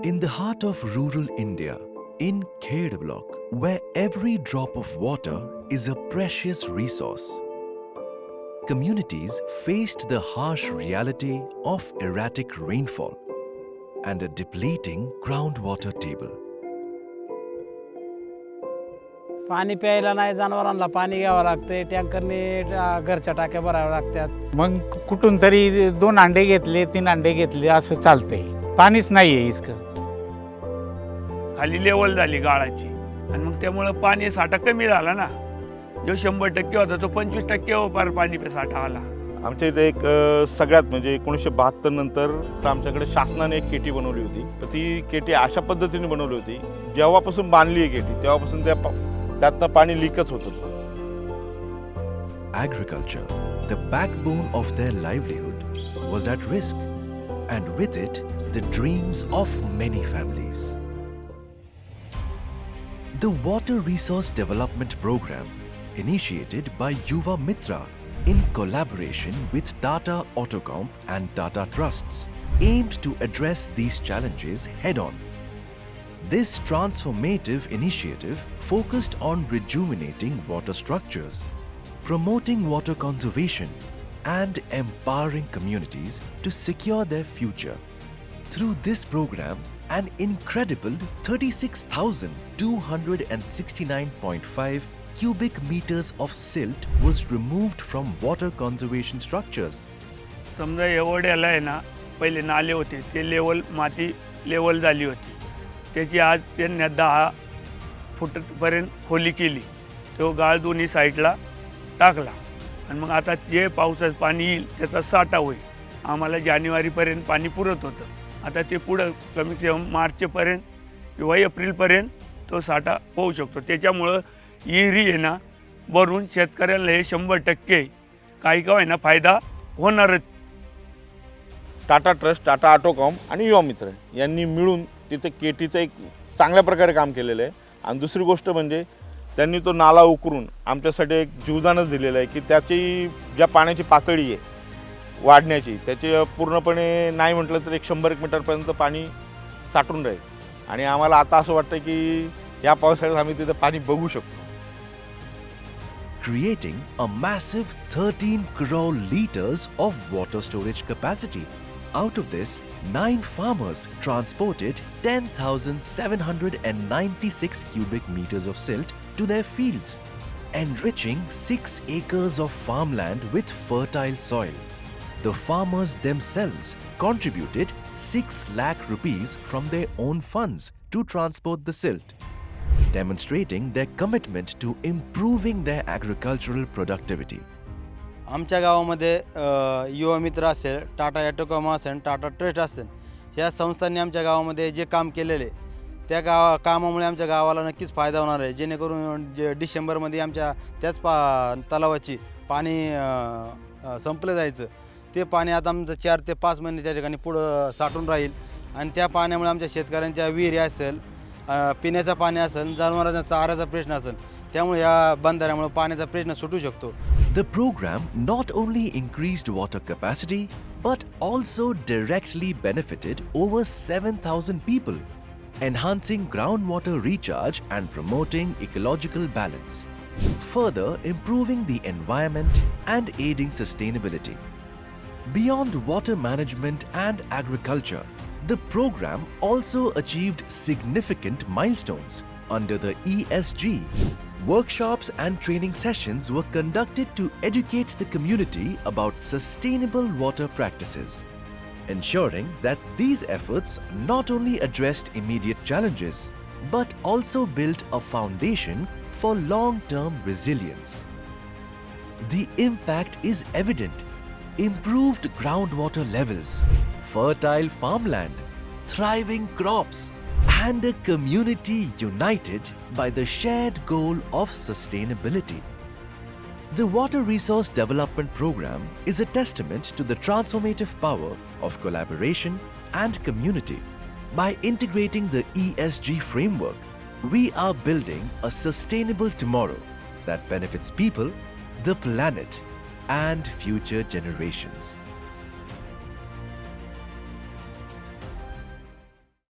In the heart of rural India, in Khed block, where every drop of water is a precious resource, communities faced the harsh reality of erratic rainfall and a depleting groundwater table. पाणी प्यायला नाही, जनावरांना पाणी घ्यावं लागते, टँकरने घरच्या टाक्या भराव्या लागतात. मग कुठून तरी 2 अंडे घेतले 3 अंडे घेतले असं चालतंय. पाणीच नाहीये इतकं. खाली लेवल झाली गाळाची आणि मग त्यामुळं पाणी साठा कमी झाला ना. जो 100% होता तो 25% पार पाणी साठा आला. आमच्या इथे एक सगळ्यात म्हणजे 1972 नंतर आमच्याकडे शासनाने एक केटी बनवली होती. तर ती केटी अशा पद्धतीने बनवली होती, जेव्हापासून बांधली आहे केटी तेव्हापासून त्यातनं पाणी लीकच होत होतं. Agriculture, the backbone of their livelihood, was at risk, and with it, the dreams of many families. The Water Resource Development Program, initiated by Yuva Mitra in collaboration with Tata Autocomp and Tata Trusts, aimed to address these challenges head-on. This transformative initiative focused on rejuvenating water structures, promoting water conservation, and empowering communities to secure their future. Through this program, an incredible 36,269.5 cubic meters of silt was removed from water conservation structures. समजा एवढ्याला आहे ना, पहिले नाले होते ते level माती level झाली होती. त्याची आज त्यांनी 10 फूटपर्यंत खोली केली. तो गाळ दोन्ही साईडला टाकला आणि मग आता जे पावसाचं पाणी येईल त्याचा साठा होईल. आम्हाला जानेवारीपर्यंत पाणी पुरत होतं. आता ते पुढं कमी मार्चपर्यंत किंवा एप्रिलपर्यंत तो साठा होऊ शकतो. त्याच्यामुळं विहिरी आहे ना भरून शेतकऱ्याला हे 100% काही का होईना फायदा होणारच. टाटा ट्रस्ट, टाटा ऑटोकॉम्प आणि युवा मित्र यांनी मिळून तिथे केटीचं एक चांगल्या प्रकारे काम केलेलं आहे. आणि दुसरी गोष्ट म्हणजे त्यांनी तो नाला उकरून आमच्यासाठी एक जीवदानच दिलेलं आहे की त्याची ज्या पाण्याची पातळी आहे वाढण्याची त्याची पूर्णपणे नाही म्हटलं तर 100 मीटरपर्यंत पाणी साठून राहील. आणि आम्हाला आता असं वाटतं की या पावसाळ्यात आम्ही तिथं पाणी बघू शकतो. Creating a massive 13 crore liters of water storage capacity. Out of this, 9 farmers transported 10,796 cubic meters of silt to their fields, enriching 6 acres of farmland with fertile soil. The farmers themselves contributed 6 lakh rupees from their own funds to transport the silt, demonstrating their commitment to improving their agricultural productivity. आमच्या गावामध्ये युवा मित्र असेल, टाटा ॲटोकॉम असेल, Tata trust असेल, ह्या संस्थांनी आमच्या गावामध्ये जे काम केलेले त्या कामामुळे आमच्या गावाला नक्कीच फायदा होणार आहे. जेणेकरून जे डिसेंबरमध्ये आमच्या त्याच तलावाची पाणी संपलं जायचं ते पाणी आता आमचं 4 ते 5 महिने त्या ठिकाणी पुढं साठून राहील. आणि त्या पाण्यामुळे आमच्या शेतकऱ्यांच्या विहिरी असेल, पिण्याचं पाणी असेल, जनावरांचा चाऱ्याचा प्रश्न असेल, त्यामुळे या बंधाऱ्यामुळे पाण्याचा प्रश्न सुटू शकतो. The program not only increased water capacity but also directly benefited over 7,000 people, enhancing groundwater recharge and promoting ecological balance, further improving the environment and aiding sustainability. Beyond water management and agriculture, the program also achieved significant milestones under the ESG. Workshops and training sessions were conducted to educate the community about sustainable water practices, ensuring that these efforts not only addressed immediate challenges but also built a foundation for long-term resilience. The impact is evident: improved groundwater levels, fertile farmland, thriving crops, and a community united by the shared goal of sustainability. The Water Resource Development Program is a testament to the transformative power of collaboration and community. By integrating the ESG framework, we are building a sustainable tomorrow that benefits people, the planet, and future generations.